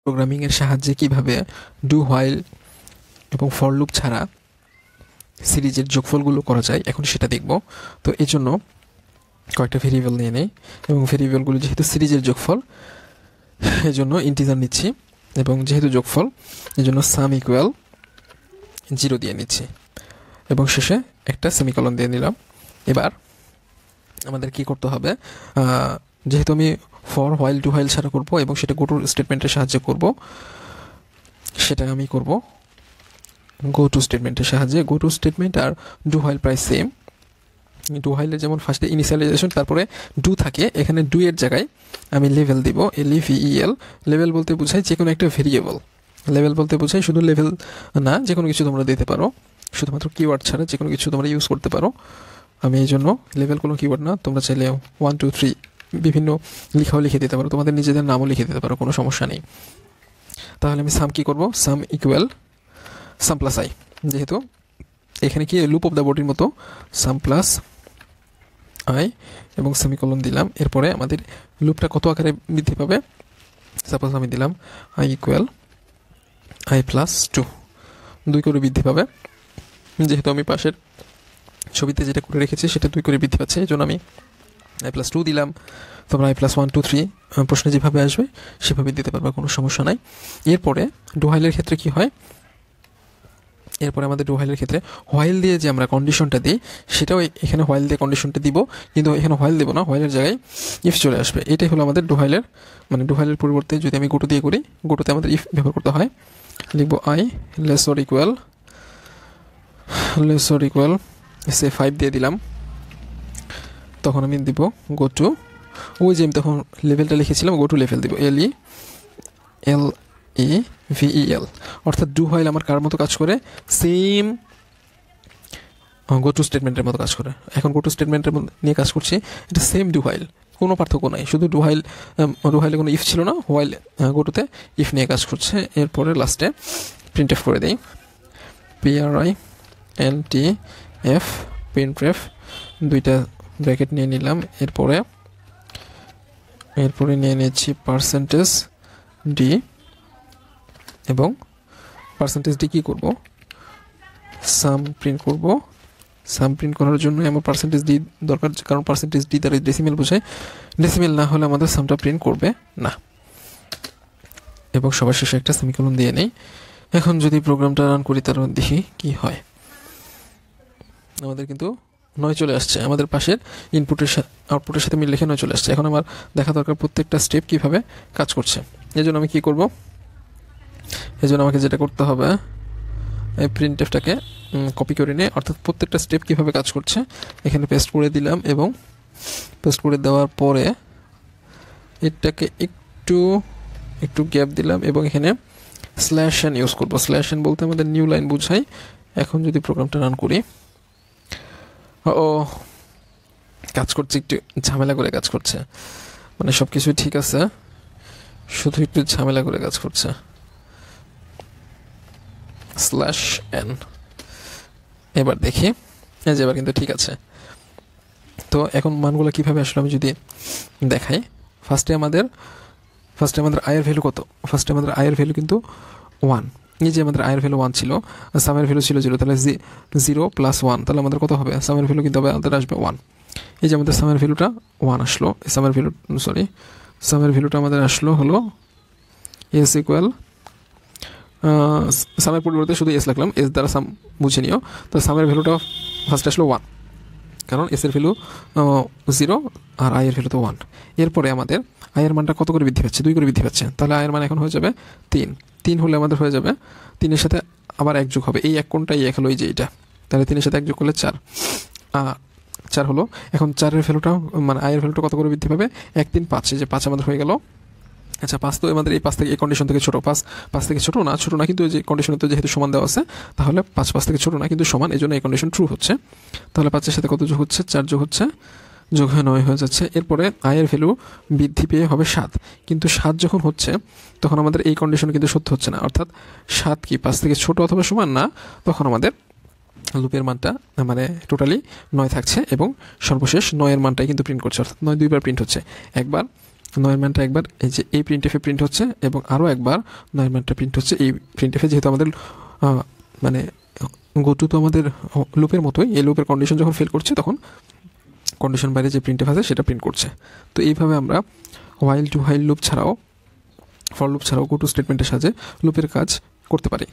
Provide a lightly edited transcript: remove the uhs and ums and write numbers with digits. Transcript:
প্রোগ্রামিংয়ের সাহায্যে কিভাবে do while এবং ফর লুপ ছাড়া সিরিজের যোগফলগুলো করা যায় এখন সেটা দেখব। তো এই জন্য কয়েকটা ভেরিয়েবল নিয়ে নেই এবং ভেরিয়েবলগুলো যেহেতু সিরিজের যোগফল এই জন্য ইন্টিজার নিচ্ছি এবং যেহেতু যোগফল এই জন্য সাম ইকুয়াল 0 দিয়ে নিচ্ছি এবং শেষে একটা সেমিকলন দিয়ে নিলাম। এবার আমাদের কি করতে হবে, যেহেতু আমি ফর হোয়াইল ডু হোয়াইল ছাড়া করব এবং সেটা গো টু স্টেটমেন্টের সাহায্যে করব, সেটা আমি করব গো টু স্টেটমেন্টের সাহায্যে। গো টু স্টেটমেন্ট আর ডু হোয়াইল প্রায় সেম। ডু হোয়াইলের যেমন ফার্স্টে ইনিশিয়ালাইজেশন তারপরে ডু থাকে, এখানে ডু এর জায়গায় আমি লেভেল দিব, LEVEL। লেভেল বলতে বোঝায় যে কোনো একটা ভেরিয়েবল, লেভেল বলতে বোঝায় শুধু লেভেল না, যে কোনো কিছু তোমরা দিতে পারো, শুধুমাত্র কিওয়ার্ড ছাড়া যে কোনো কিছু তোমরা ইউজ করতে পারো। আমি এই জন্য লেভেল কোনো কিওয়ার্ড না, তোমরা চাইলে 1 2 3 বিভিন্ন লিখাও লিখে দিতে পারো, তোমাদের নিজেদের নামও লিখে দিতে পারো, কোনো সমস্যা নেই। তাহলে আমি সাম কি করব, সাম ইকুয়াল সাম প্লাস আই, যেহেতু এখানে কি লুপ অফ দ্য বডির মতো সাম প্লাস আই এবং সেমিকলন দিলাম। এরপরে আমাদের লুপটা কত আকারে বৃদ্ধি পাবে, সাপোজ আমি দিলাম আই ইকুয়াল আই প্লাস 2, 2 করে বৃদ্ধি পাবে। যেহেতু আমি পাশের ছবিতে যেটা করে রেখেছি সেটা 2 করে বৃদ্ধি পাচ্ছে, এই জন্য আমি আই প্লাস 2 দিলাম। তোমরা আই প্লাস 1 2 3 প্রশ্নে যেভাবে আসবে সেভাবে দিতে পারবে, কোনো সমস্যা নাই। এরপরে ডু হোয়াইলের ক্ষেত্রে কি হয়, এরপরে আমাদের ডু হোয়াইলের ক্ষেত্রে হোয়াইল দিয়ে যে আমরা কন্ডিশনটা দিই সেটাও এখানে হোয়াইল দিয়ে কন্ডিশনটা দিব, কিন্তু এখানে হোয়াইল দেবো না, হোয়াইলের জায়গায় ইফ চলে আসবে। এটাই হলো আমাদের ডু হোয়াইলের, মানে ডু হোয়াইলের পরিবর্তে যদি আমি গোটো দিয়ে করি, গোটোতে আমাদের ইফ ব্যবহার করতে হয়। লিখবো আই লেস অর ইকুয়াল সে 5 দিয়ে দিলাম, তখন আমি দিব গো টু, ওই যে আমি তখন লেভেলটা লিখেছিলাম গো টু লেভেল দিব, LEVEL। অর্থাৎ ডু হোয়াইল আমার কার মতো কাজ করে, সেম গো টু স্টেটমেন্টের মতো কাজ করে। এখন গো টু স্টেটমেন্টের নিয়ে কাজ করছি, এটা সেম ডু হোয়াইল, কোনো পার্থক্য নাই, শুধু ডু হোয়াইলে কোনো ইফ ছিল না, হোয়াইল গোটুতে ইফ নিয়ে কাজ করছে। এরপরে লাস্টে প্রিন্ট এফ করে দিই, PRINTF প্রিন্ট এফ, 2টা ব্র্যাকেট নিয়ে নিলাম। এরপরে নিয়ে নিচ্ছি %d এবং %d কি করব, সাম প্রিন্ট করব। সাম প্রিন্ট করার জন্য আমার %d দরকার, কারণ %d দ্বারা ডেসিমেল বোঝায়, ডেসিমেল না হলে আমাদের সামটা প্রিন্ট করবে না। এবং সবার শেষে একটা সেমিকোলন দিয়ে নেই। এখন যদি প্রোগ্রামটা রান করি তার দেখি কি হয়, আমাদের কিন্তু 9 চলে আসছে, আমাদের পাশের ইনপুটের আউটপুটের সাথে মিল রেখে 9 চলে আসছে। এখন আমার দেখা দরকার প্রত্যেকটা স্টেপ কিভাবে কাজ করছে। এই জন্য আমি কি করব, এই জন্য আমাকে যেটা করতে হবে, এই প্রিন্ট এফটাকে কপি করে নিয়ে, অর্থাৎ প্রত্যেকটা স্টেপ কিভাবে কাজ করছে এখানে পেস্ট করে দিলাম এবং পেস্ট করে দেওয়ার পরে এটাকে একটু গ্যাপ দিলাম এবং এখানে /n ইউজ করব। /n বলতে আমাদের নিউ লাইন বোঝায়। এখন যদি প্রোগ্রামটা রান করি, ও কাজ করছে, একটু ঝামেলা করে কাজ করছে, মানে সব কিছুই ঠিক আছে, শুধু একটু ঝামেলা করে কাজ করছে। /n এবার দেখি, এই যে এবার কিন্তু ঠিক আছে। তো এখন মানগুলো কিভাবে আসলে আমি যদি দেখাই, ফার্স্টে আমাদের আয়ের ভ্যালু কত, ফার্স্টে আমাদের আয়ের ভ্যালু কিন্তু 1, এই যে আমাদের আয়ের ভ্যালু 1 ছিল, সামের ভ্যালু ছিল 0, তাহলে 0 + 1, তাহলে আমাদের কত হবে, সামের ভ্যালু কিন্তু আমাদের আসবে 1। এই যে আমাদের সামের ভ্যালুটা 1 আসলো, সামের ভ্যালুটা আমাদের আসলো হলো s ইকুয়াল, সামের পরিবর্তে শুধু s লিখলাম, s দ্বারা সাম বুঝে নিও। তো সামের ভ্যালুটা ফার্স্ট আসলো 1, কারণ s এর ভ্যালু 0 আর আয়ের ভ্যালু তো 1। এরপরে আমাদের আয়ের মানটা কত করে বৃদ্ধি পাচ্ছে, 2 করে বৃদ্ধি পাচ্ছে, তাহলে আয়ের মান এখন হয়ে যাবে 3 হলে আমাদের হয়ে যাবে 3-এর সাথে আবার 1 যোগ হবে, এই 1 কোনটা, এই 1 হলো এই যে এটা, তাহলে 3-এর সাথে 1 যোগ করলে 4 হলো। এখন 4-এর ভ্যালুটা মানে আয়ের ভ্যালুটা কত করে বৃদ্ধি পাবে, 1 3 5, এই যে 5 আমাদের হয়ে গেল। আচ্ছা 5 তো আমাদের এই 5 থেকে, এই কন্ডিশন থেকে ছোট, 5 থেকে ছোট না, কিন্তু এই যে কন্ডিশনে তো যেহেতু সমান দেওয়া আছে, তাহলে 5 থেকে ছোট না কিন্তু সমান, এই জন্য এই কন্ডিশন ট্রু হচ্ছে। তাহলে 5-এর সাথে কত যোগ হচ্ছে, 4 যোগ হচ্ছে, যোগ হয়ে 9 হয়ে যাচ্ছে। এরপরে আয়ের ভ্যালু বৃদ্ধি পেয়ে হবে 7, কিন্তু 7 যখন হচ্ছে তখন আমাদের এই কন্ডিশন কিন্তু সত্য হচ্ছে না, অর্থাৎ 7 কি 5 থেকে ছোট অথবা সমান না, তখন আমাদের লুপের মানটা মানে টোটালি 9 থাকছে এবং সর্বশেষ 9-এর মানটাই কিন্তু প্রিন্ট করছে, অর্থাৎ 9 2বার প্রিন্ট হচ্ছে, একবার নয়ের মানটা একবার এই যে এই প্রিন্টএফে প্রিন্ট হচ্ছে এবং আরও একবার নয়ের মানটা প্রিন্ট হচ্ছে এই প্রিন্টএফে, যেহেতু আমাদের মানে গোটু তো আমাদের লুপের মতোই, এই লুপের কন্ডিশন যখন ফেল করছে তখন কন্ডিশন বাইরে যে প্রিন্টএফ আছে সেটা প্রিন্ট করছে। তো এইভাবে আমরা হোয়াইল টু হোয়াইল লুপ ছাড়াও, ফর লুপ ছাড়াও গোটু স্টেটমেন্টের সাহায্যে লুপের কাজ করতে পারি।